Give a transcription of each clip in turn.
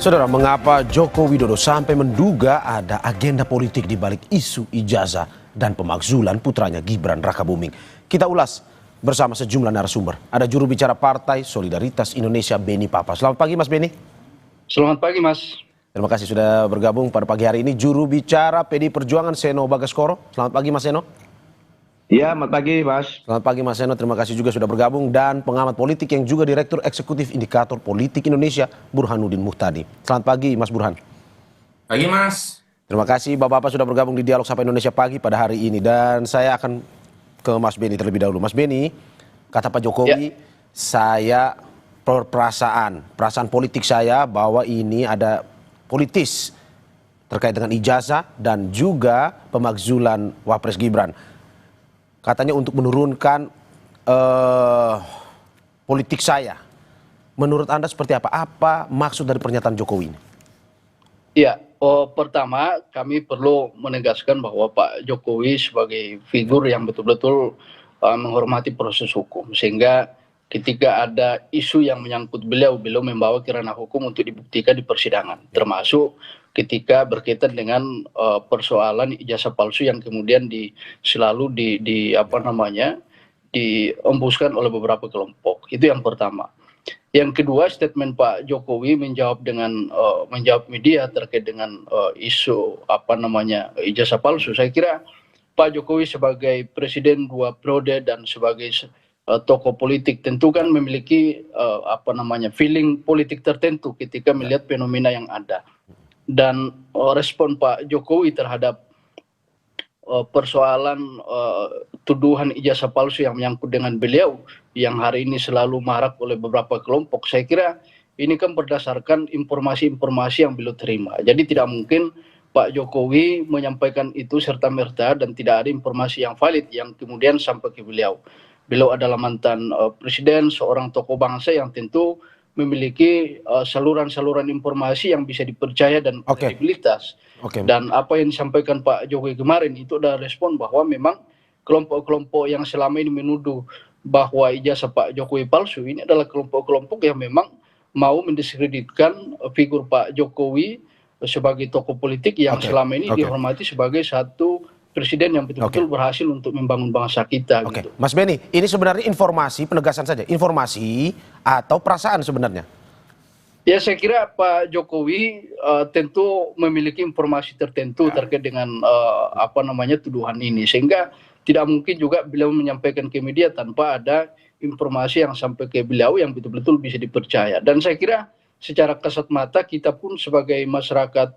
Saudara, mengapa Joko Widodo sampai menduga ada agenda politik di balik isu ijazah dan pemakzulan putranya Gibran Rakabuming? Kita ulas bersama sejumlah narasumber. Ada juru bicara Partai Solidaritas Indonesia, Beni Papa. Selamat pagi, Mas Beni. Selamat pagi, Mas. Terima kasih sudah bergabung pada pagi hari ini. Juru bicara PDI Perjuangan, Seno Bagaskoro. Selamat pagi, Mas Seno. Iya, selamat pagi, Mas. Selamat pagi, Mas Seno. Terima kasih juga sudah bergabung. Dan pengamat politik yang juga Direktur Eksekutif Indikator Politik Indonesia, Burhanuddin Muhtadi. Selamat pagi, Mas Burhan. Pagi, Mas. Terima kasih Bapak-Bapak sudah bergabung di Dialog Sapa Indonesia Pagi pada hari ini. Dan saya akan ke Mas Beni terlebih dahulu. Mas Beni, kata Pak Jokowi, saya perasaan politik saya bahwa ini ada politis terkait dengan ijazah dan juga pemakzulan Wapres Gibran. Katanya untuk menurunkan politik saya. Menurut Anda seperti apa? Apa maksud dari pernyataan Jokowi ini? Ya, pertama kami perlu menegaskan bahwa Pak Jokowi sebagai figur yang betul-betul menghormati proses hukum. Sehingga ketika ada isu yang menyangkut beliau membawa ke ranah hukum untuk dibuktikan di persidangan. Termasuk ketika berkaitan dengan persoalan ijazah palsu yang kemudian selalu diembuskan oleh beberapa kelompok. Itu yang pertama. Yang kedua, statement Pak Jokowi menjawab media terkait dengan isu ijazah palsu. Saya kira Pak Jokowi sebagai presiden 2 periode dan sebagai tokoh politik tentu kan memiliki feeling politik tertentu ketika melihat fenomena yang ada. Dan respon Pak Jokowi terhadap persoalan tuduhan ijazah palsu yang menyangkut dengan beliau yang hari ini selalu marak oleh beberapa kelompok, saya kira ini kan berdasarkan informasi-informasi yang beliau terima. Jadi tidak mungkin Pak Jokowi menyampaikan itu serta-merta dan tidak ada informasi yang valid yang kemudian sampai ke beliau. Beliau adalah mantan presiden, seorang tokoh bangsa yang tentu memiliki saluran-saluran informasi yang bisa dipercaya dan kredibilitas. Dan apa yang disampaikan Pak Jokowi kemarin itu adalah respon bahwa memang kelompok-kelompok yang selama ini menuduh bahwa ijazah Pak Jokowi palsu ini adalah kelompok-kelompok yang memang mau mendiskreditkan figur Pak Jokowi sebagai tokoh politik yang selama ini dihormati sebagai satu presiden yang betul-betul berhasil untuk membangun bangsa kita. Gitu. Mas Beni, ini sebenarnya informasi, penegasan saja, informasi atau perasaan sebenarnya? Ya, saya kira Pak Jokowi tentu memiliki informasi tertentu terkait dengan tuduhan ini, sehingga tidak mungkin juga beliau menyampaikan ke media tanpa ada informasi yang sampai ke beliau yang betul-betul bisa dipercaya. Dan saya kira secara kasat mata kita pun sebagai masyarakat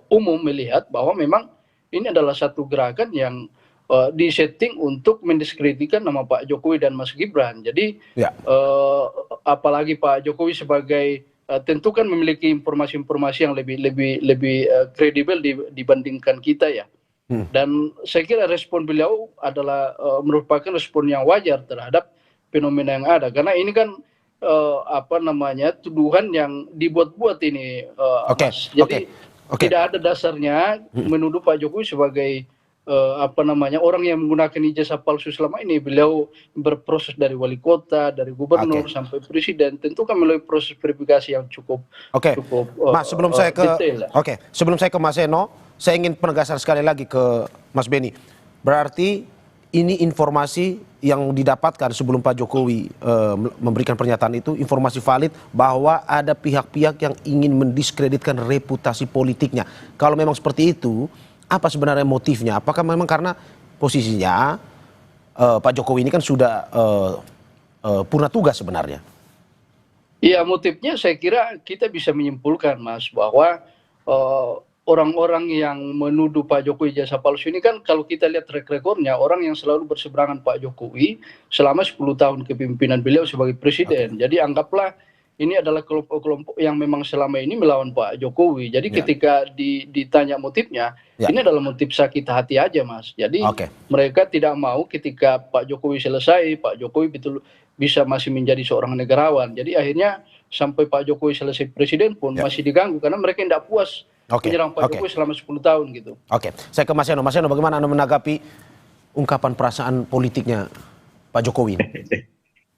umum melihat bahwa memang ini adalah satu gerakan yang disetting untuk mendiskreditkan nama Pak Jokowi dan Mas Gibran. Jadi apalagi Pak Jokowi sebagai tentu kan memiliki informasi-informasi yang lebih kredibel dibandingkan kita ya. Dan saya kira respon beliau adalah merupakan respon yang wajar terhadap fenomena yang ada. Karena ini kan tuduhan yang dibuat-buat ini. Jadi tidak ada dasarnya menuduh Pak Jokowi sebagai orang yang menggunakan ijazah palsu selama ini. Beliau berproses dari wali kota, dari gubernur sampai presiden. Tentu kan melalui proses verifikasi yang cukup Mas, sebelum saya ke detail. Sebelum saya ke Mas Seno, saya ingin penegasan sekali lagi ke Mas Beni. Berarti ini informasi yang didapatkan sebelum Pak Jokowi memberikan pernyataan itu, informasi valid bahwa ada pihak-pihak yang ingin mendiskreditkan reputasi politiknya. Kalau memang seperti itu, apa sebenarnya motifnya? Apakah memang karena posisinya Pak Jokowi ini kan sudah purna tugas sebenarnya? Iya, motifnya saya kira kita bisa menyimpulkan, Mas, bahwa orang-orang yang menuduh Pak Jokowi ijazah palsu ini kan kalau kita lihat track recordnya, orang yang selalu berseberangan Pak Jokowi selama 10 tahun kepemimpinan beliau sebagai presiden. Jadi anggaplah ini adalah kelompok-kelompok yang memang selama ini melawan Pak Jokowi. Jadi ketika ditanya motifnya, ini adalah motif sakit hati aja, Mas. Jadi mereka tidak mau ketika Pak Jokowi selesai, Pak Jokowi bisa masih menjadi seorang negarawan. Jadi akhirnya sampai Pak Jokowi selesai presiden pun masih diganggu karena mereka tidak puas menyerang Pak Jokowi selama 10 tahun gitu. Saya ke Mas Seno. Mas Seno, bagaimana Anda menanggapi ungkapan perasaan politiknya Pak Jokowi?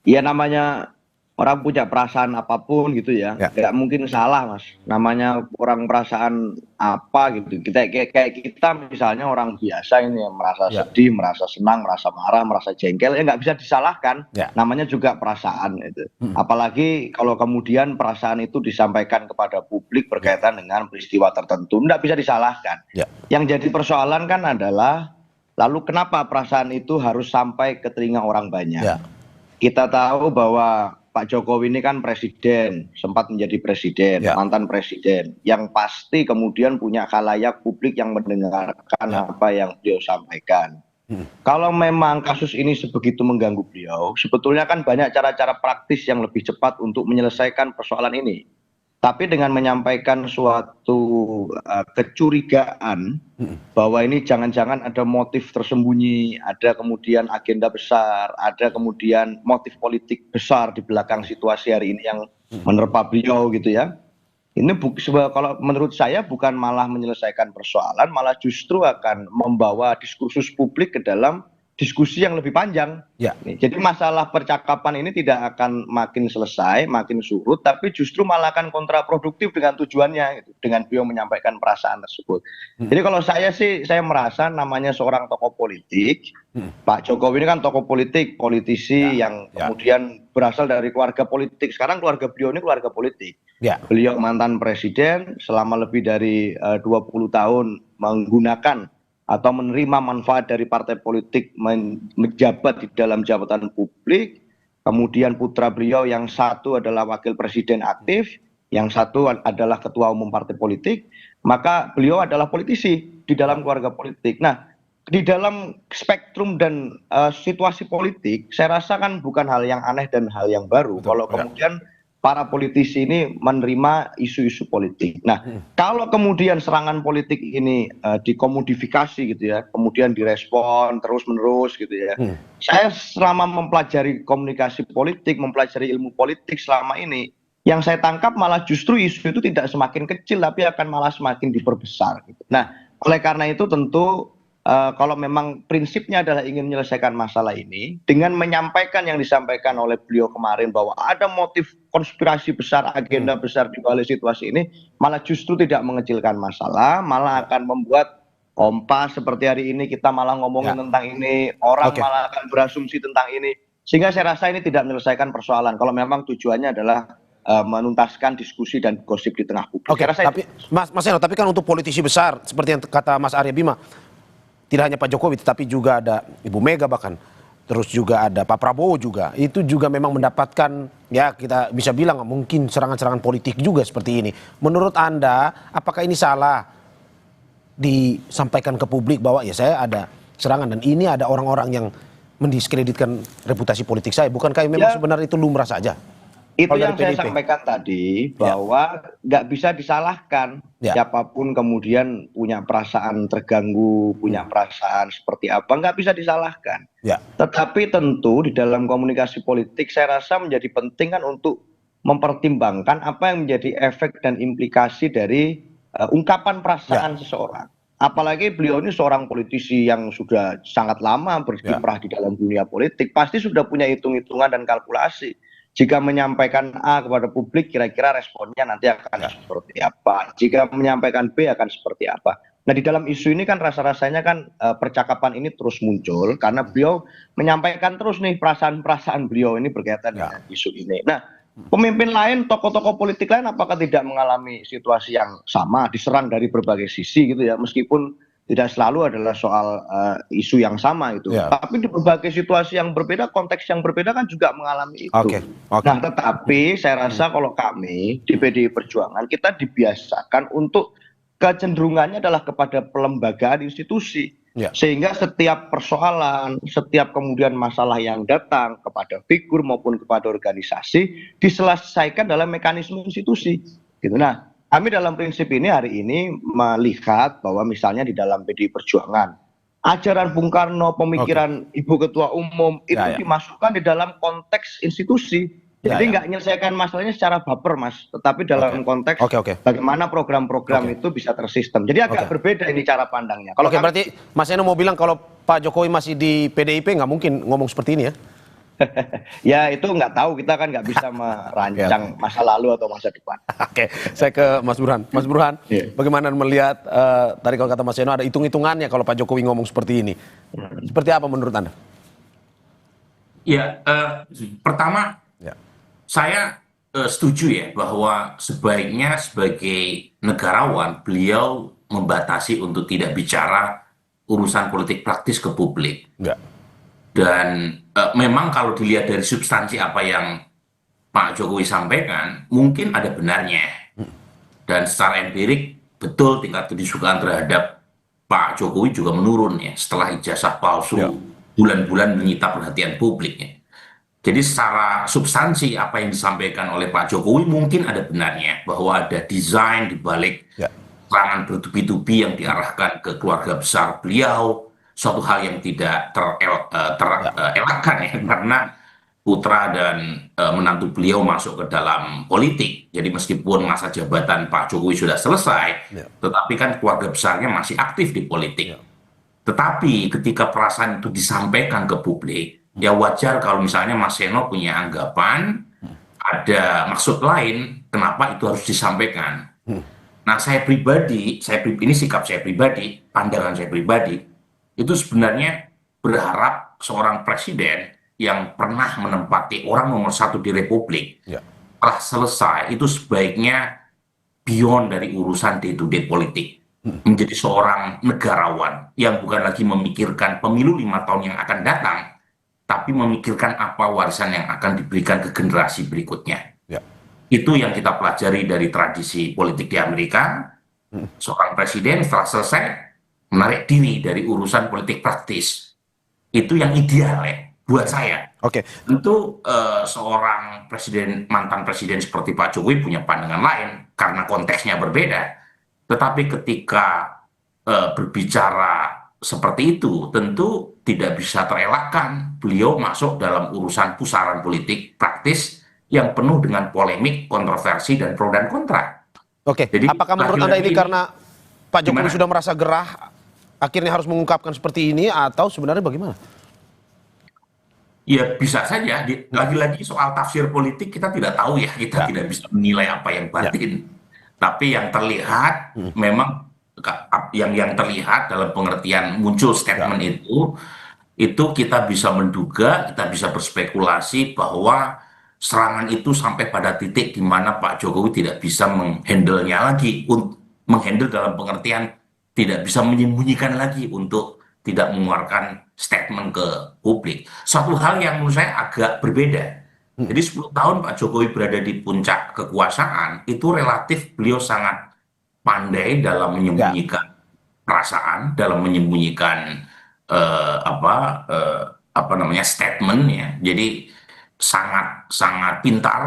Ya, namanya orang punya perasaan apapun gitu ya, Ya. nggak mungkin salah Mas. Namanya orang perasaan apa gitu. Kayak kita misalnya orang biasa ini yang merasa Ya. sedih, merasa senang, merasa marah, merasa jengkel, ya nggak bisa disalahkan. Ya. Namanya juga perasaan itu. Apalagi kalau kemudian perasaan itu disampaikan kepada publik berkaitan dengan peristiwa tertentu, nggak bisa disalahkan. Ya. Yang jadi persoalan kan adalah lalu kenapa perasaan itu harus sampai ke telinga orang banyak? Ya. Kita tahu bahwa Pak Jokowi ini kan presiden, sempat menjadi presiden, Ya. mantan presiden, yang pasti kemudian punya khalayak publik yang mendengarkan apa yang beliau sampaikan. Kalau memang kasus ini sebegitu mengganggu beliau, sebetulnya kan banyak cara-cara praktis yang lebih cepat untuk menyelesaikan persoalan ini. Tapi dengan menyampaikan suatu kecurigaan bahwa ini jangan-jangan ada motif tersembunyi, ada kemudian agenda besar, ada kemudian motif politik besar di belakang situasi hari ini yang menerpa beliau gitu ya. Ini kalau menurut saya bukan malah menyelesaikan persoalan, malah justru akan membawa diskursus publik ke dalam diskusi yang lebih panjang. Ya. Jadi masalah percakapan ini tidak akan makin selesai, makin surut, tapi justru malah akan kontraproduktif dengan tujuannya, gitu, dengan beliau menyampaikan perasaan tersebut. Jadi kalau saya sih, saya merasa namanya seorang tokoh politik, Pak Jokowi ini kan tokoh politik, politisi yang kemudian berasal dari keluarga politik. Sekarang keluarga beliau ini keluarga politik. Ya. Beliau mantan presiden selama lebih dari 20 tahun menggunakan atau menerima manfaat dari partai politik menjabat di dalam jabatan publik. Kemudian putra beliau yang satu adalah wakil presiden aktif, yang satu adalah ketua umum partai politik, maka beliau adalah politisi di dalam keluarga politik. Nah, di dalam spektrum dan situasi politik, saya rasa kan bukan hal yang aneh dan hal yang baru. Betul, Kalau ya. kemudian para politisi ini menerima isu-isu politik. Nah, kalau kemudian serangan politik ini dikomodifikasi gitu ya, kemudian direspon terus-menerus gitu ya. Saya selama mempelajari komunikasi politik, mempelajari ilmu politik selama ini, yang saya tangkap malah justru isu itu tidak semakin kecil, tapi akan malah semakin diperbesar. Gitu. Nah, oleh karena itu tentu kalau memang prinsipnya adalah ingin menyelesaikan masalah ini, dengan menyampaikan yang disampaikan oleh beliau kemarin bahwa ada motif konspirasi besar, agenda besar di balik situasi ini, malah justru tidak mengecilkan masalah, malah akan membuat kompas seperti hari ini kita malah ngomongin tentang ini, orang malah akan berasumsi tentang ini, sehingga saya rasa ini tidak menyelesaikan persoalan. Kalau memang tujuannya adalah menuntaskan diskusi dan gosip di tengah publik. Oke, tapi Mas Eno, tapi kan untuk politisi besar seperti yang kata Mas Arya Bima, tidak hanya Pak Jokowi, tetapi juga ada Ibu Mega bahkan, terus juga ada Pak Prabowo juga, itu juga memang mendapatkan, ya kita bisa bilang mungkin serangan-serangan politik juga seperti ini. Menurut Anda, apakah ini salah disampaikan ke publik bahwa ya saya ada serangan dan ini ada orang-orang yang mendiskreditkan reputasi politik saya? Bukankah memang sebenarnya itu lumrah saja? Itu Kalau yang dari saya PDIP. sampaikan tadi, bahwa nggak bisa disalahkan siapapun kemudian punya perasaan terganggu, punya perasaan seperti apa, nggak bisa disalahkan. Tetapi tentu di dalam komunikasi politik saya rasa menjadi penting kan untuk mempertimbangkan apa yang menjadi efek dan implikasi dari ungkapan perasaan seseorang. Apalagi beliau ini seorang politisi yang sudah sangat lama berkiprah di dalam dunia politik, pasti sudah punya hitung-hitungan dan kalkulasi. Jika menyampaikan A kepada publik, kira-kira responnya nanti akan seperti apa. Jika menyampaikan B akan seperti apa. Nah, di dalam isu ini kan rasa-rasanya kan percakapan ini terus muncul karena beliau menyampaikan terus nih perasaan-perasaan beliau ini berkaitan dengan isu ini. Nah, pemimpin lain, tokoh-tokoh politik lain apakah tidak mengalami situasi yang sama, diserang dari berbagai sisi gitu ya, meskipun tidak selalu adalah soal isu yang sama itu. Tapi di berbagai situasi yang berbeda, konteks yang berbeda kan juga mengalami itu. Nah, tetapi saya rasa kalau kami di PDI Perjuangan, kita dibiasakan untuk kecenderungannya adalah kepada pelembagaan institusi. Sehingga setiap persoalan, setiap kemudian masalah yang datang kepada figur maupun kepada organisasi, diselesaikan dalam mekanisme institusi. Gitu. Nah, kami dalam prinsip ini hari ini melihat bahwa misalnya di dalam PDI Perjuangan, ajaran Bung Karno, pemikiran Ibu Ketua Umum itu dimasukkan di dalam konteks institusi. Jadi nggak menyelesaikan masalahnya secara baper, Mas, tetapi dalam konteks bagaimana program-program itu bisa tersistem. Jadi agak berbeda ini cara pandangnya. Kalau berarti Mas Eno mau bilang kalau Pak Jokowi masih di PDIP nggak mungkin ngomong seperti ini ya? Ya itu nggak tahu, kita kan nggak bisa merancang masa lalu atau masa depan. Oke, saya ke Mas Burhan. Mas Burhan, bagaimana melihat tadi kalau kata Mas Seno ada hitung-hitungannya kalau Pak Jokowi ngomong seperti ini. Seperti apa menurut Anda? Ya, pertama saya setuju ya bahwa sebaiknya sebagai negarawan beliau membatasi untuk tidak bicara urusan politik praktis ke publik. Dan memang kalau dilihat dari substansi apa yang Pak Jokowi sampaikan, mungkin ada benarnya. Dan secara empirik, betul tingkat kedisukaan terhadap Pak Jokowi juga menurun ya setelah ijazah palsu bulan-bulan menyita perhatian publik ya. Jadi secara substansi apa yang disampaikan oleh Pak Jokowi mungkin ada benarnya bahwa ada desain di balik serangan bertubi-tubi yang diarahkan ke keluarga besar beliau, suatu hal yang tidak terelakkan ya, karena putra dan menantu beliau masuk ke dalam politik. Jadi meskipun masa jabatan Pak Jokowi sudah selesai, tetapi kan keluarga besarnya masih aktif di politik. Tetapi ketika perasaan itu disampaikan ke publik, ya wajar kalau misalnya Mas Seno punya anggapan, ada maksud lain, kenapa itu harus disampaikan. Nah saya pribadi, ini sikap saya pribadi, pandangan saya pribadi, itu sebenarnya berharap seorang presiden yang pernah menempati orang nomor 1 di Republik, setelah selesai itu sebaiknya beyond dari urusan day-to-day politik, menjadi seorang negarawan yang bukan lagi memikirkan pemilu 5 tahun yang akan datang, tapi memikirkan apa warisan yang akan diberikan ke generasi berikutnya. Itu yang kita pelajari dari tradisi politik di Amerika. Seorang presiden setelah selesai menarik diri dari urusan politik praktis. Itu yang ideal ya buat saya. Tentu seorang mantan presiden seperti Pak Jokowi punya pandangan lain karena konteksnya berbeda. Tetapi ketika berbicara seperti itu tentu tidak bisa terelakkan beliau masuk dalam urusan pusaran politik praktis yang penuh dengan polemik, kontroversi, dan pro dan kontra. Jadi, apakah menurut Anda ini karena Pak Jokowi sudah merasa gerah akhirnya harus mengungkapkan seperti ini atau sebenarnya bagaimana? Ya bisa saja, lagi-lagi soal tafsir politik kita tidak tahu ya, kita tidak bisa menilai apa yang batin. Tapi yang terlihat memang yang terlihat dalam pengertian muncul statement itu kita bisa menduga, kita bisa berspekulasi bahwa serangan itu sampai pada titik di mana Pak Jokowi tidak bisa menghandle-nya lagi, menghandle dalam pengertian tidak bisa menyembunyikan lagi untuk tidak mengeluarkan statement ke publik. Suatu hal yang menurut saya agak berbeda. Jadi 10 tahun Pak Jokowi berada di puncak kekuasaan, itu relatif beliau sangat pandai dalam menyembunyikan perasaan, dalam menyembunyikan statement ya. Jadi sangat pintar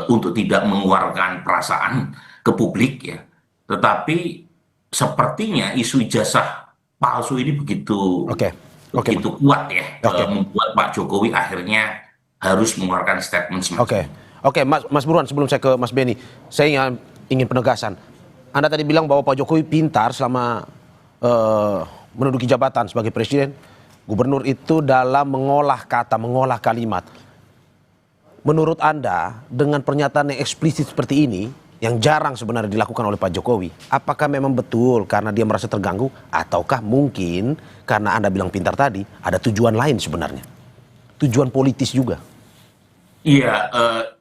untuk tidak mengeluarkan perasaan ke publik ya. Tetapi sepertinya isu ijazah palsu ini begitu kuat ya, membuat Pak Jokowi akhirnya harus mengeluarkan statement semacam. Mas Burhan, sebelum saya ke Mas Beni, saya ingin penegasan. Anda tadi bilang bahwa Pak Jokowi pintar selama menduduki jabatan sebagai presiden, gubernur itu dalam mengolah kata, mengolah kalimat. Menurut Anda, dengan pernyataan yang eksplisit seperti ini, yang jarang sebenarnya dilakukan oleh Pak Jokowi, apakah memang betul karena dia merasa terganggu, ataukah mungkin karena Anda bilang pintar tadi, ada tujuan lain sebenarnya? Tujuan politis juga? Iya,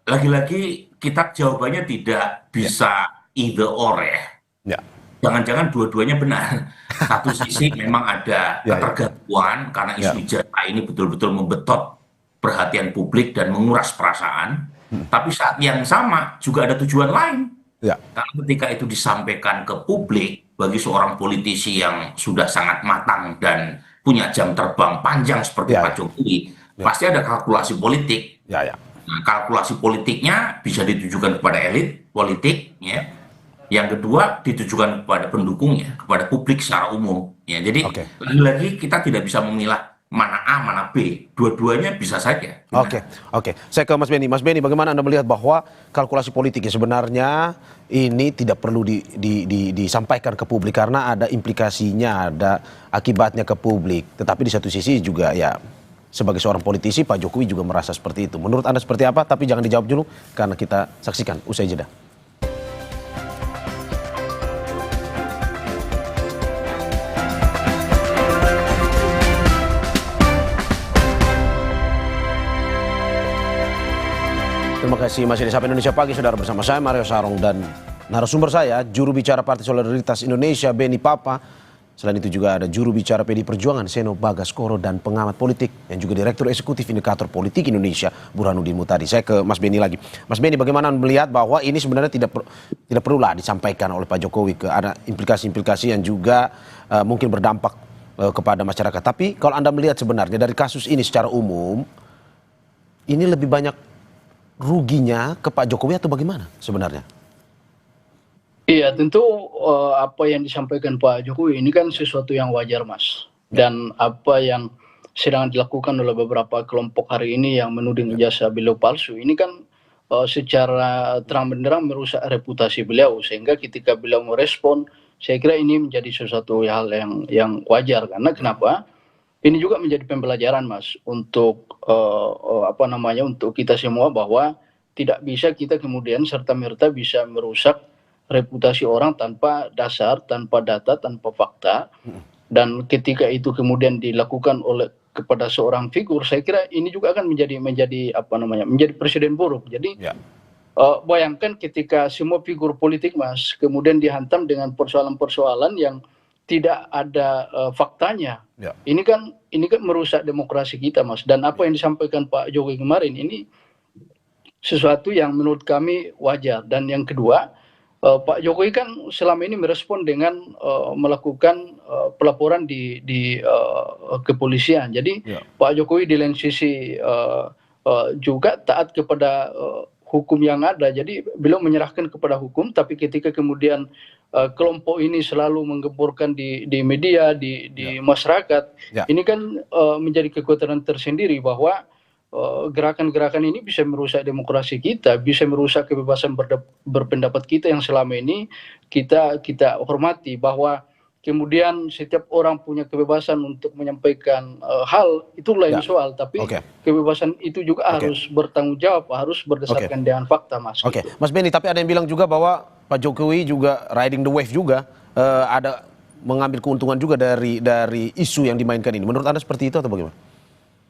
lagi-lagi kita jawabannya tidak bisa either or ya. Jangan-jangan dua-duanya benar. Satu sisi memang ada ketergangguan karena isu ijazah ini betul-betul membetot perhatian publik dan menguras perasaan. Tapi saat yang sama juga ada tujuan lain. Karena ketika itu disampaikan ke publik, bagi seorang politisi yang sudah sangat matang dan punya jam terbang panjang seperti Pak Jokowi, pasti ada kalkulasi politik. Nah, kalkulasi politiknya bisa ditujukan kepada elit politik, ya. Yang kedua ditujukan kepada pendukungnya, kepada publik secara umum. Ya, jadi lagi-lagi kita tidak bisa memilah mana A, mana B. Dua-duanya bisa saja. Saya ke Mas Beni. Mas Beni, bagaimana Anda melihat bahwa kalkulasi politiknya sebenarnya ini tidak perlu disampaikan ke publik karena ada implikasinya, ada akibatnya ke publik. Tetapi di satu sisi juga ya sebagai seorang politisi, Pak Jokowi juga merasa seperti itu. Menurut Anda seperti apa? Tapi jangan dijawab dulu, karena kita saksikan usai jeda. Terima kasih masih di Sapa Indonesia Pagi, saudara, bersama saya Mario Sarong dan narasumber saya, juru bicara Partai Solidaritas Indonesia Beni Papa. Selain itu juga ada juru bicara PD Perjuangan Seno Bagaskoro dan pengamat politik yang juga Direktur Eksekutif Indikator Politik Indonesia Burhanuddin Muhtadi. Saya ke Mas Beni lagi. Mas Beni, bagaimana melihat bahwa ini sebenarnya tidak perlulah disampaikan oleh Pak Jokowi, ada implikasi-implikasi yang juga mungkin berdampak kepada masyarakat. Tapi kalau Anda melihat sebenarnya dari kasus ini secara umum, ini lebih banyak ruginya ke Pak Jokowi atau bagaimana sebenarnya? Iya, tentu apa yang disampaikan Pak Jokowi ini kan sesuatu yang wajar, Mas. Dan apa yang sedang dilakukan oleh beberapa kelompok hari ini yang menuding ijazah beliau palsu, ini kan secara terang benderang merusak reputasi beliau. Sehingga ketika beliau merespon, saya kira ini menjadi sesuatu hal yang wajar. Karena kenapa? Ini juga menjadi pembelajaran, Mas, untuk untuk kita semua, bahwa tidak bisa kita kemudian serta-merta bisa merusak reputasi orang tanpa dasar, tanpa data, tanpa fakta. Dan ketika itu kemudian dilakukan kepada seorang figur, saya kira ini juga akan menjadi presiden buruk. Jadi bayangkan ketika semua figur politik, Mas, kemudian dihantam dengan persoalan-persoalan yang tidak ada faktanya. Ini kan merusak demokrasi kita, Mas. Dan apa yang disampaikan Pak Jokowi kemarin ini sesuatu yang menurut kami wajar. Dan yang kedua, Pak Jokowi kan selama ini merespon dengan melakukan pelaporan di kepolisian. Jadi Pak Jokowi di lain sisi juga taat kepada hukum yang ada. Jadi beliau menyerahkan kepada hukum, tapi ketika kemudian kelompok ini selalu menggemburkan di media, di masyarakat, ini kan menjadi kekhawatiran tersendiri bahwa gerakan-gerakan ini bisa merusak demokrasi kita, bisa merusak kebebasan berpendapat kita yang selama ini kita hormati, bahwa kemudian setiap orang punya kebebasan untuk menyampaikan hal, itu lain soal, tapi kebebasan itu juga harus bertanggung jawab, harus berdasarkan dengan fakta, Mas. Mas Beni, tapi ada yang bilang juga bahwa Pak Jokowi juga riding the wave juga, ada mengambil keuntungan juga dari isu yang dimainkan ini. Menurut Anda seperti itu atau bagaimana?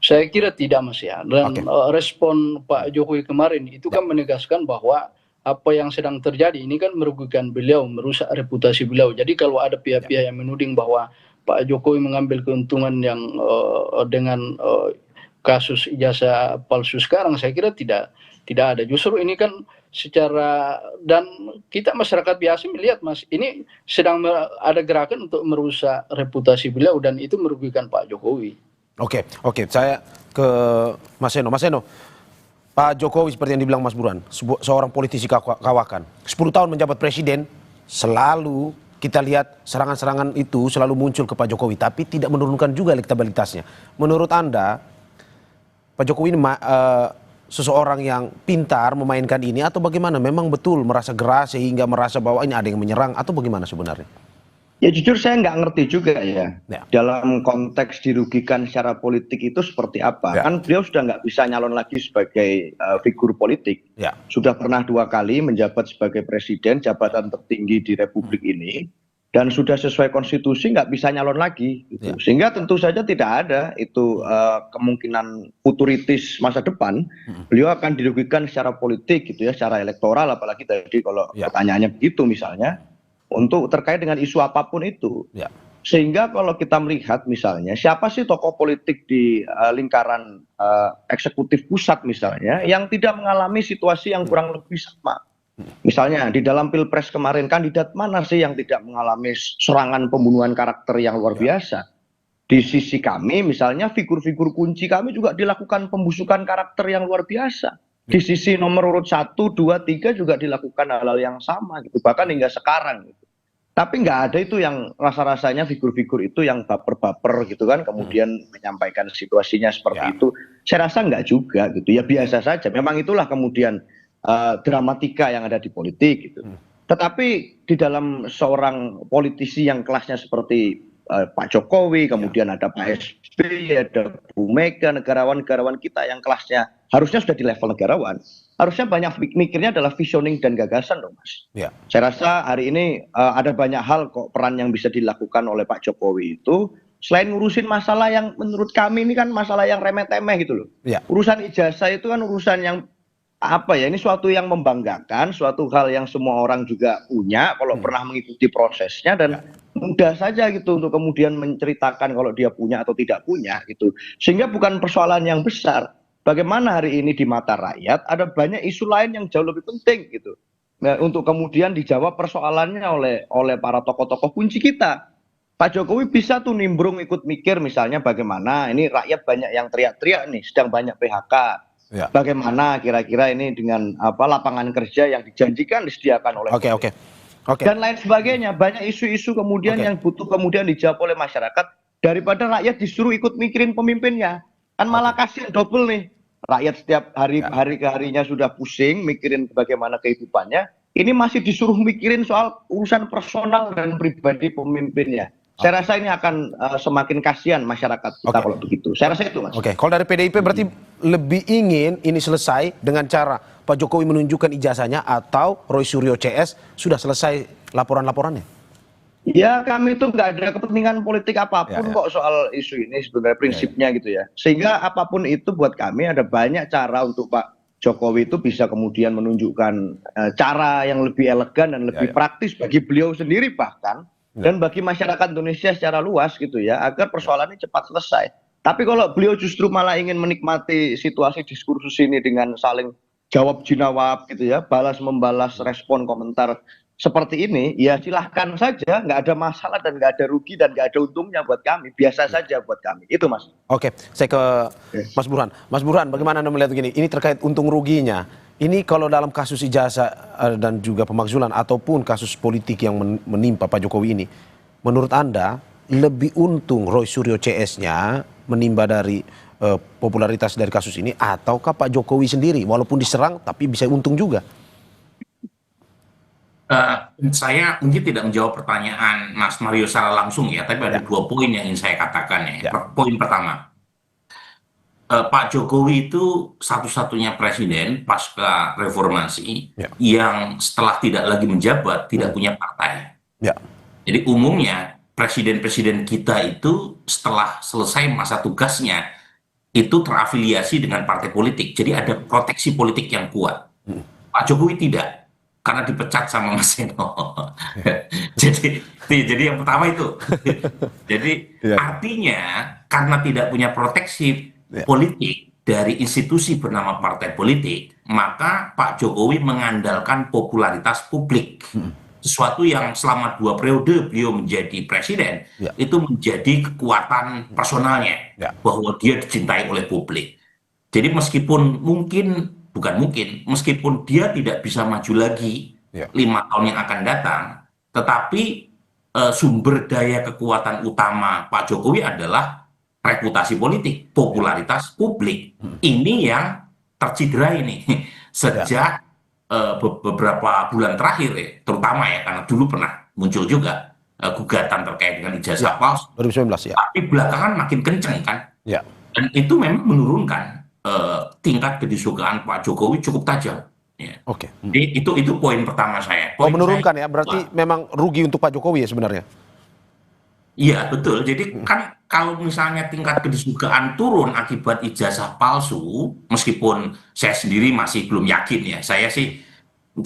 Saya kira tidak, Mas, ya. Dan respon Pak Jokowi kemarin itu kan menegaskan bahwa apa yang sedang terjadi ini kan merugikan beliau, merusak reputasi beliau. Jadi kalau ada pihak-pihak yang menuding bahwa Pak Jokowi mengambil keuntungan yang dengan kasus ijazah palsu sekarang, saya kira tidak ada. Justru ini kan dan kita masyarakat biasa melihat, Mas, ini sedang ada gerakan untuk merusak reputasi beliau dan itu merugikan Pak Jokowi. Oke, saya ke Mas Seno. Mas Seno, Pak Jokowi seperti yang dibilang Mas Burhan, seorang politisi kawakan. 10 tahun menjabat presiden, selalu kita lihat serangan-serangan itu selalu muncul ke Pak Jokowi, tapi tidak menurunkan juga elektabilitasnya. Menurut Anda, Pak Jokowi ini seseorang yang pintar memainkan ini atau bagaimana? Memang betul merasa geras sehingga merasa bahwa ini ada yang menyerang atau bagaimana sebenarnya? Ya jujur saya nggak ngerti juga ya. Dalam konteks dirugikan secara politik itu seperti apa. Kan beliau sudah nggak bisa nyalon lagi sebagai figur politik. Sudah pernah 2 kali menjabat sebagai presiden, jabatan tertinggi di Republik ini. Dan sudah sesuai konstitusi nggak bisa nyalon lagi. Gitu. Sehingga tentu saja tidak ada itu kemungkinan futuritis masa depan. Beliau akan dirugikan secara politik gitu ya, secara elektoral, apalagi tadi kalau pertanyaannya begitu misalnya. Untuk terkait dengan isu apapun itu. Sehingga kalau kita melihat misalnya siapa sih tokoh politik di lingkaran eksekutif pusat misalnya yang tidak mengalami situasi yang kurang lebih sama. Misalnya di dalam Pilpres kemarin, kandidat mana sih yang tidak mengalami serangan pembunuhan karakter yang luar biasa? Di sisi kami misalnya figur-figur kunci kami juga dilakukan pembusukan karakter yang luar biasa. Di sisi nomor urut 1, 2, 3 juga dilakukan hal-hal yang sama gitu, bahkan hingga sekarang gitu. Tapi nggak ada itu yang rasa-rasanya figur-figur itu yang baper-baper gitu kan, kemudian menyampaikan situasinya seperti itu. Saya rasa nggak juga gitu, ya biasa saja. Memang itulah kemudian dramatika yang ada di politik gitu. Tetapi di dalam seorang politisi yang kelasnya seperti Pak Jokowi, kemudian ada Pak SBY, ada Bu Mega, negarawan-negarawan kita yang kelasnya harusnya sudah di level negarawan. Harusnya banyak mikirnya adalah visioning dan gagasan dong, Mas. Ya. Saya rasa hari ini ada banyak hal kok peran yang bisa dilakukan oleh Pak Jokowi itu selain ngurusin masalah yang menurut kami ini kan masalah yang remeh-temeh gitu loh. Ya. Urusan ijazah itu kan urusan yang apa ya, ini suatu yang membanggakan, suatu hal yang semua orang juga punya kalau pernah mengikuti prosesnya, dan mudah saja gitu untuk kemudian menceritakan kalau dia punya atau tidak punya gitu. Sehingga bukan persoalan yang besar. Bagaimana hari ini di mata rakyat ada banyak isu lain yang jauh lebih penting gitu. Nah, untuk kemudian dijawab persoalannya oleh para tokoh-tokoh kunci kita. Pak Jokowi bisa tuh nimbrung ikut mikir misalnya bagaimana ini rakyat banyak yang teriak-teriak nih, sedang banyak PHK. Ya. Bagaimana kira-kira ini dengan lapangan kerja yang dijanjikan disediakan oleh dan lain sebagainya. Banyak isu-isu kemudian yang butuh kemudian dijawab oleh masyarakat daripada rakyat disuruh ikut mikirin pemimpinnya. Kan malah kasihan double nih. Rakyat setiap hari ke harinya sudah pusing mikirin bagaimana kehidupannya. Ini masih disuruh mikirin soal urusan personal dan pribadi pemimpinnya. Saya rasa ini akan semakin kasihan masyarakat kita kalau begitu. Saya rasa itu, Mas. Kalau dari PDIP berarti lebih ingin ini selesai dengan cara Pak Jokowi menunjukkan ijazahnya atau Roy Suryo CS sudah selesai laporan-laporannya? Ya, kami itu nggak ada kepentingan politik apapun kok soal isu ini sebenarnya prinsipnya gitu ya. Sehingga apapun itu buat kami ada banyak cara untuk Pak Jokowi itu bisa kemudian menunjukkan cara yang lebih elegan dan lebih praktis bagi beliau sendiri bahkan. Dan bagi masyarakat Indonesia secara luas gitu ya, agar persoalan ini cepat selesai. Tapi kalau beliau justru malah ingin menikmati situasi diskursus ini dengan saling jawab jinawab gitu ya, balas membalas respon komentar seperti ini, ya silahkan saja, nggak ada masalah dan nggak ada rugi dan nggak ada untungnya buat kami, biasa saja buat kami. Itu, Mas. Oke, saya ke Mas Burhan. Mas Burhan, bagaimana Anda melihat begini? Ini terkait untung ruginya. Ini kalau dalam kasus ijazah dan juga pemakzulan ataupun kasus politik yang menimpa Pak Jokowi ini, menurut Anda lebih untung Roy Suryo CS-nya menimba dari popularitas dari kasus ini, ataukah Pak Jokowi sendiri walaupun diserang tapi bisa untung juga? Saya mungkin tidak menjawab pertanyaan Mas Mario secara langsung ya, tapi ada 2 poin yang ingin saya katakan ya. Poin pertama, Pak Jokowi itu satu-satunya presiden pasca reformasi yang setelah tidak lagi menjabat tidak punya partai. Jadi umumnya presiden-presiden kita itu setelah selesai masa tugasnya itu terafiliasi dengan partai politik. Jadi ada proteksi politik yang kuat. Pak Jokowi tidak, karena dipecat sama Mas Seno. jadi yang pertama itu. Jadi artinya karena tidak punya proteksi politik dari institusi bernama partai politik, maka Pak Jokowi mengandalkan popularitas publik. Sesuatu yang selama 2 periode beliau menjadi presiden, itu menjadi kekuatan personalnya, bahwa dia dicintai oleh publik. Jadi meskipun dia tidak bisa maju lagi 5 tahun yang akan datang, tetapi sumber daya kekuatan utama Pak Jokowi adalah reputasi politik, popularitas publik. Ini yang tercederah ini sejak beberapa bulan terakhir ya, terutama ya, karena dulu pernah muncul juga gugatan terkait dengan ijazah palsu 2019 ya. Tapi belakangan makin kenceng kan, dan itu memang menurunkan tingkat kedisukaan Pak Jokowi cukup tajam. Jadi itu poin pertama saya. Menurunkan ya, berarti memang rugi untuk Pak Jokowi ya sebenarnya. Iya betul, jadi kan kalau misalnya tingkat kedisukaan turun akibat ijazah palsu, meskipun saya sendiri masih belum yakin ya, saya sih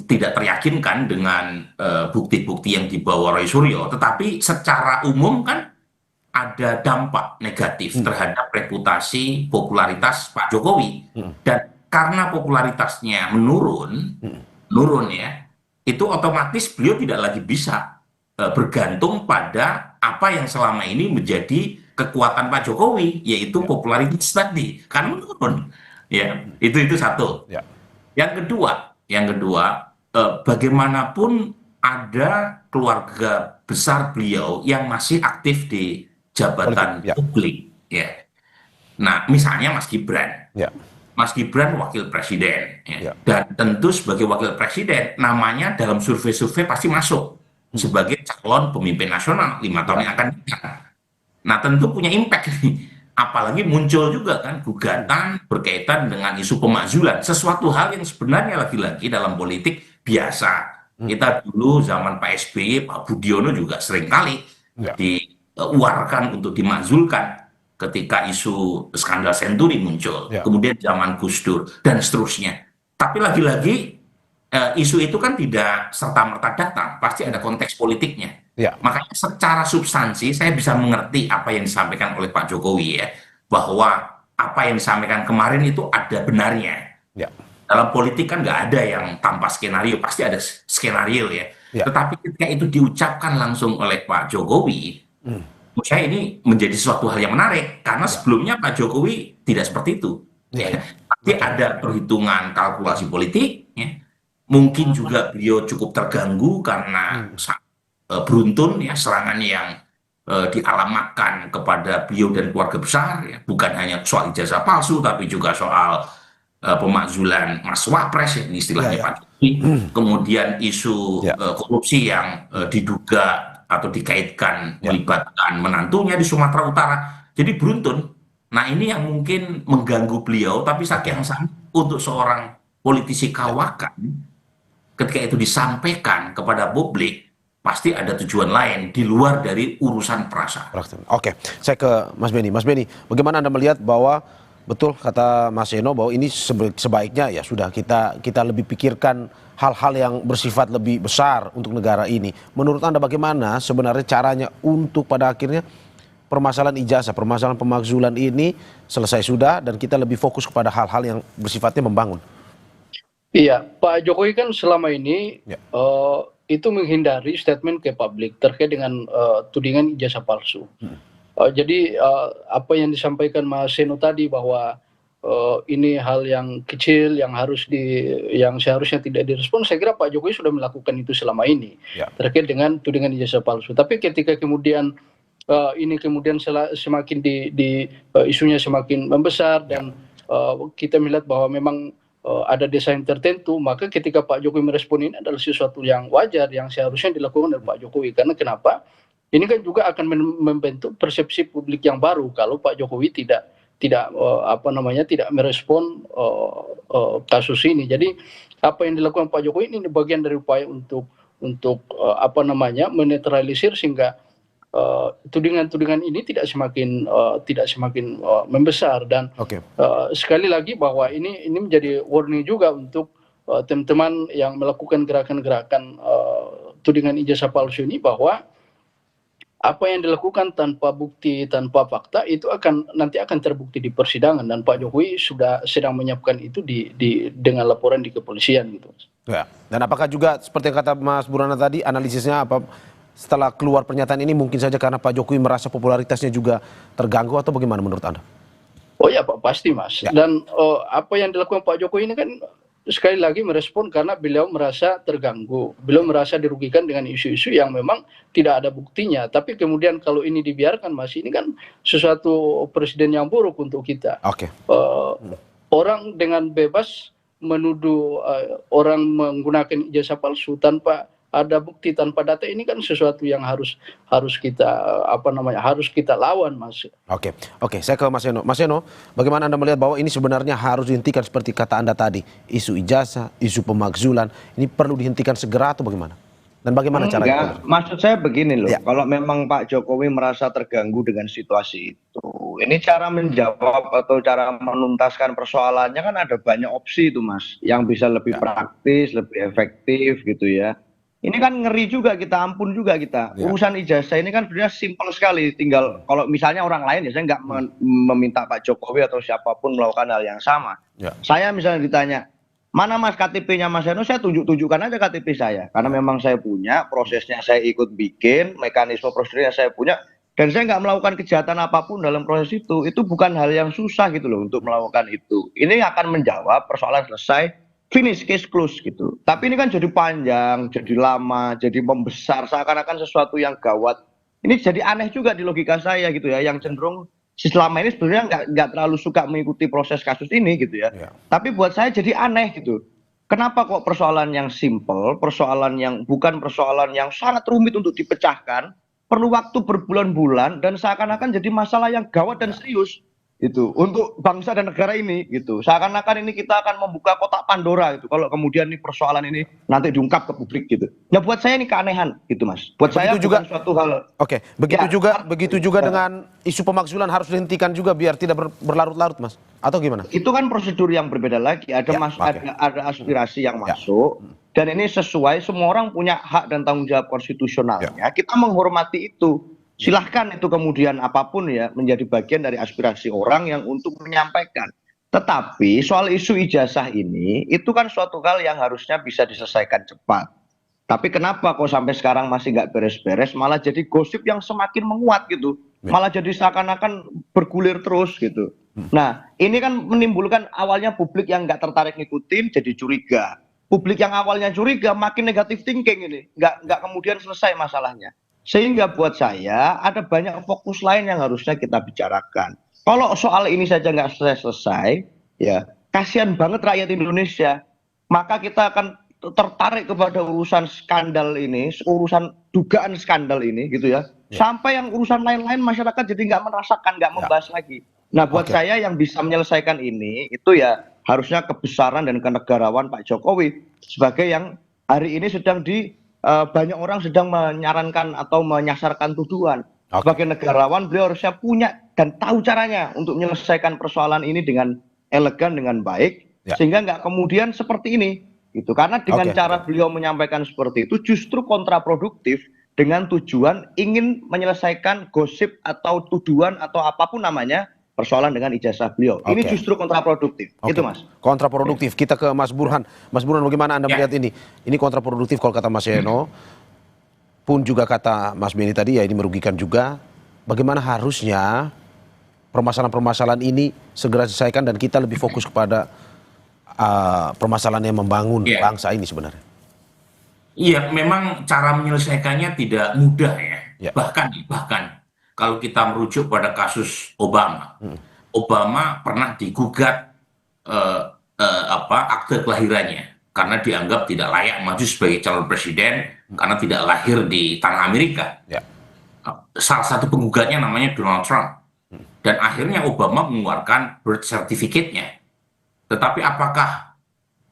tidak teryakinkan dengan bukti-bukti yang dibawa Roy Suryo, tetapi secara umum kan ada dampak negatif terhadap reputasi popularitas Pak Jokowi. Dan karena popularitasnya menurun ya, itu otomatis beliau tidak lagi bisa bergantung pada apa yang selama ini menjadi kekuatan Pak Jokowi, yaitu popularitas tadi, kan menurun. Ya, itu satu. Yang kedua, bagaimanapun ada keluarga besar beliau yang masih aktif di jabatan publik. Ya. Nah, misalnya Mas Gibran. Mas Gibran wakil presiden, dan tentu sebagai wakil presiden namanya dalam survei-survei pasti masuk sebagai calon pemimpin nasional 5 tahun yang akan datang. Nah, tentu punya impact nih. Apalagi muncul juga kan gugatan berkaitan dengan isu pemakzulan. Sesuatu hal yang sebenarnya lagi-lagi dalam politik biasa. Kita dulu zaman Pak SBY, Pak Budiono juga seringkali Ya. diuarkan untuk dimakzulkan ketika isu skandal Senturi muncul. Ya. Kemudian zaman Gus Dur dan seterusnya. Tapi lagi-lagi isu itu kan tidak serta-merta datang, pasti ada konteks politiknya. Ya. Makanya secara substansi saya bisa mengerti apa yang disampaikan oleh Pak Jokowi ya, bahwa apa yang disampaikan kemarin itu ada benarnya. Ya. Dalam politik kan nggak ada yang tanpa skenario, pasti ada skenario ya. Ya. Tetapi ketika itu diucapkan langsung oleh Pak Jokowi, menurut saya ini menjadi suatu hal yang menarik karena sebelumnya Pak Jokowi tidak seperti itu. Ya. Tapi ada perhitungan kalkulasi politik, ya. Mungkin juga beliau cukup terganggu karena beruntun ya serangan yang dialamatkan kepada beliau dan keluarga besar ya, bukan hanya soal ijazah palsu tapi juga soal pemakzulan Mas Wapres ya, istilahnya Pak Jokowi, kemudian isu korupsi yang diduga atau dikaitkan melibatkan menantunya di Sumatera Utara, jadi beruntun. Nah ini yang mungkin mengganggu beliau, tapi saat yang sama untuk seorang politisi kawakan ketika itu disampaikan kepada publik, pasti ada tujuan lain di luar dari urusan perasaan. Oke, saya ke Mas Benny. Mas Benny, bagaimana Anda melihat bahwa betul kata Mas Eno bahwa ini sebaiknya ya sudah kita lebih pikirkan hal-hal yang bersifat lebih besar untuk negara ini. Menurut Anda bagaimana sebenarnya caranya untuk pada akhirnya permasalahan ijazah, permasalahan pemakzulan ini selesai sudah dan kita lebih fokus kepada hal-hal yang bersifatnya membangun? Iya, Pak Jokowi kan selama ini itu menghindari statement ke publik terkait dengan tudingan ijazah palsu. Jadi apa yang disampaikan Mas Seno tadi bahwa ini hal yang kecil yang yang seharusnya tidak direspon, saya kira Pak Jokowi sudah melakukan itu selama ini terkait dengan tudingan ijazah palsu. Tapi ketika kemudian ini kemudian semakin isunya semakin membesar dan kita melihat bahwa memang ada desain tertentu, maka ketika Pak Jokowi merespon ini adalah sesuatu yang wajar yang seharusnya dilakukan oleh Pak Jokowi. Karena kenapa? Ini kan juga akan membentuk persepsi publik yang baru kalau Pak Jokowi tidak merespon kasus ini. Jadi apa yang dilakukan Pak Jokowi ini bagian dari upaya untuk menetralisir sehingga tudingan-tudingan ini tidak semakin membesar dan sekali lagi bahwa ini menjadi warning juga untuk teman-teman yang melakukan gerakan-gerakan tudingan ijazah palsu ini, bahwa apa yang dilakukan tanpa bukti, tanpa fakta itu nanti akan terbukti di persidangan, dan Pak Jokowi sudah sedang menyiapkan itu dengan laporan di kepolisian gitu. Ya. Dan apakah juga seperti yang kata Mas Burhana tadi, analisisnya apa? Setelah keluar pernyataan ini mungkin saja karena Pak Jokowi merasa popularitasnya juga terganggu atau bagaimana menurut Anda? Oh ya Pak, pasti Mas. Ya. Dan apa yang dilakukan Pak Jokowi ini kan sekali lagi merespon karena beliau merasa terganggu. Beliau merasa dirugikan dengan isu-isu yang memang tidak ada buktinya. Tapi kemudian kalau ini dibiarkan Mas, ini kan sesuatu presiden yang buruk untuk kita. Orang dengan bebas menuduh orang menggunakan ijazah palsu tanpa ada bukti, tanpa data, ini kan sesuatu yang harus kita harus kita lawan, Mas. Oke, saya ke Mas Eno. Mas Eno, bagaimana Anda melihat bahwa ini sebenarnya harus dihentikan seperti kata Anda tadi, isu ijazah, isu pemakzulan, ini perlu dihentikan segera atau bagaimana? Dan bagaimana caranya? Maksud saya begini loh, kalau memang Pak Jokowi merasa terganggu dengan situasi itu, ini cara menjawab atau cara menuntaskan persoalannya kan ada banyak opsi itu Mas, yang bisa lebih praktis, lebih efektif gitu ya. Ini kan ngeri juga kita, ampun juga kita. Urusan ijazah ini kan sebenarnya simpel sekali. Tinggal kalau misalnya orang lain ya, saya nggak meminta Pak Jokowi atau siapapun melakukan hal yang sama. Saya misalnya ditanya, mana Mas KTP-nya Mas Eno, saya tunjukkan aja KTP saya. Karena memang saya punya, prosesnya saya ikut bikin, mekanisme prosedurnya saya punya. Dan saya nggak melakukan kejahatan apapun dalam proses itu. Itu bukan hal yang susah gitu loh untuk melakukan itu. Ini akan menjawab persoalan selesai, finish, case close gitu. Tapi ini kan jadi panjang, jadi lama, jadi membesar, seakan-akan sesuatu yang gawat. Ini jadi aneh juga di logika saya gitu ya, yang cenderung selama ini sebenarnya nggak terlalu suka mengikuti proses kasus ini gitu ya. Tapi buat saya jadi aneh gitu. Kenapa kok persoalan yang simple, persoalan yang bukan persoalan yang sangat rumit untuk dipecahkan, perlu waktu berbulan-bulan dan seakan-akan jadi masalah yang gawat dan serius itu untuk bangsa dan negara ini gitu. Seakan-akan ini kita akan membuka kotak Pandora gitu. Kalau kemudian nih persoalan ini nanti diungkap ke publik gitu. Ya buat saya ini keanehan gitu, Mas. Buat saya juga bukan suatu hal. Oke, begitu juga dengan isu pemakzulan harus dihentikan juga biar tidak berlarut-larut, Mas. Atau gimana? Itu kan prosedur yang berbeda lagi. Ada ada aspirasi yang masuk dan ini sesuai, semua orang punya hak dan tanggung jawab konstitusionalnya. Kita menghormati itu. Silahkan itu kemudian apapun ya menjadi bagian dari aspirasi orang yang untuk menyampaikan. Tetapi soal isu ijazah ini itu kan suatu hal yang harusnya bisa diselesaikan cepat. Tapi kenapa kok sampai sekarang masih nggak beres-beres, malah jadi gosip yang semakin menguat gitu. Malah jadi seakan-akan bergulir terus gitu. Nah ini kan menimbulkan awalnya publik yang nggak tertarik ngikutin jadi curiga. Publik yang awalnya curiga makin negatif thinking ini. Nggak kemudian selesai masalahnya. Sehingga buat saya ada banyak fokus lain yang harusnya kita bicarakan. Kalau soal ini saja nggak selesai, ya kasihan banget rakyat Indonesia. Maka kita akan tertarik kepada urusan skandal ini, urusan dugaan skandal ini gitu ya. Sampai yang urusan lain-lain masyarakat jadi nggak merasakan, nggak membahas lagi. Nah buat saya yang bisa menyelesaikan ini, itu ya harusnya kebesaran dan kenegarawan Pak Jokowi. Sebagai yang hari ini sedang banyak orang sedang menyarankan atau menyasarkan tuduhan. Sebagai negarawan beliau harusnya punya dan tahu caranya untuk menyelesaikan persoalan ini dengan elegan, dengan baik, sehingga nggak kemudian seperti ini. Gitu. Karena dengan cara beliau menyampaikan seperti itu justru kontraproduktif dengan tujuan ingin menyelesaikan gosip atau tuduhan atau apapun namanya persoalan dengan ijazah beliau. Ini justru kontraproduktif. Itu Mas. Kontraproduktif. Kita ke Mas Burhan. Mas Burhan, bagaimana Anda melihat ini? Ini kontraproduktif kalau kata Mas Eno. Pun juga kata Mas Beni tadi ya ini merugikan juga. Bagaimana harusnya permasalahan-permasalahan ini segera diselesaikan dan kita lebih fokus kepada permasalahan yang membangun bangsa ini sebenarnya. Iya, memang cara menyelesaikannya tidak mudah ya. Bahkan kalau kita merujuk pada kasus Obama, Obama pernah digugat akte kelahirannya karena dianggap tidak layak maju sebagai calon presiden karena tidak lahir di tanah Amerika. Salah satu penggugatnya namanya Donald Trump, dan akhirnya Obama mengeluarkan birth certificate-nya. Tetapi apakah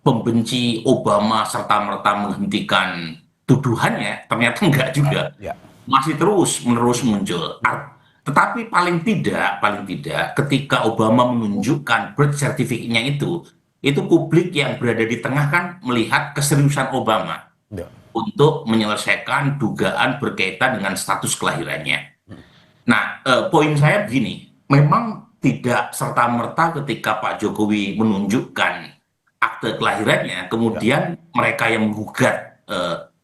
pembenci Obama serta-merta menghentikan tuduhannya? Ternyata enggak juga. Masih terus-menerus muncul. Tetapi paling tidak ketika Obama menunjukkan birth certificate-nya itu publik yang berada di tengah kan melihat keseriusan Obama untuk menyelesaikan dugaan berkaitan dengan status kelahirannya. Nah, poin saya begini, memang tidak serta-merta ketika Pak Jokowi menunjukkan akte kelahirannya, kemudian mereka yang menggugat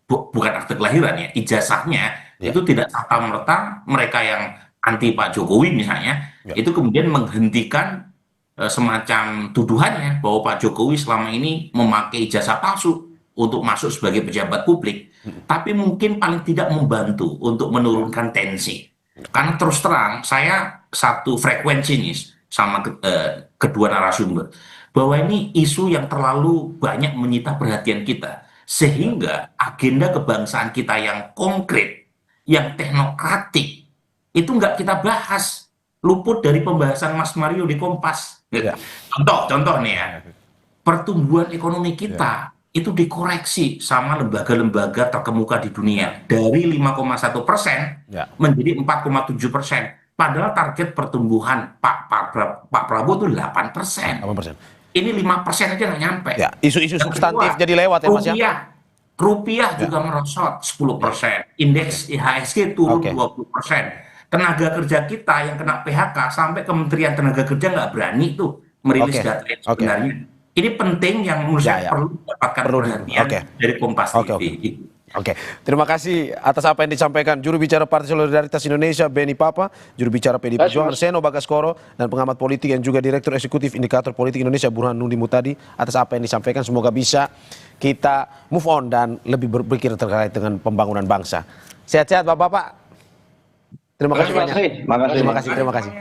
bukan akte kelahirannya, ijazahnya, itu tidak serta-merta mereka yang anti Pak Jokowi misalnya, itu kemudian menghentikan semacam tuduhannya bahwa Pak Jokowi selama ini memakai ijazah palsu untuk masuk sebagai pejabat publik, tapi mungkin paling tidak membantu untuk menurunkan tensi. Karena terus terang, saya satu frekuensi nih sama kedua narasumber, bahwa ini isu yang terlalu banyak menyita perhatian kita, sehingga agenda kebangsaan kita yang konkret, yang teknokratik, itu nggak kita bahas, luput dari pembahasan Mas Mario di Kompas. Contoh nih ya, pertumbuhan ekonomi kita itu dikoreksi sama lembaga-lembaga terkemuka di dunia dari 5,1% menjadi 4,7%. Padahal target pertumbuhan Pak Prabowo itu 8%. Ini 5% aja nggak nyampe. Isu-isu substantif jadi lewat ya Mas ya. Rupiah juga merosot 10%. Indeks IHSG turun 20%. Tenaga kerja kita yang kena PHK sampai Kementerian Tenaga Kerja nggak berani tuh merilis data yang sebenarnya. Ini penting yang menurut saya perlu mendapatkan perhatian dari Kompas TV. Terima kasih atas apa yang disampaikan juru bicara Partai Solidaritas Indonesia Beni Papa, juru bicara PDI Perjuangan Seno Bagaskoro, dan pengamat politik yang juga Direktur Eksekutif Indikator Politik Indonesia Burhan Nudi Mutadi atas apa yang disampaikan. Semoga bisa kita move on dan lebih berpikir terkait dengan pembangunan bangsa. Sehat-sehat Bapak-bapak. Terima kasih banyak. Terima kasih.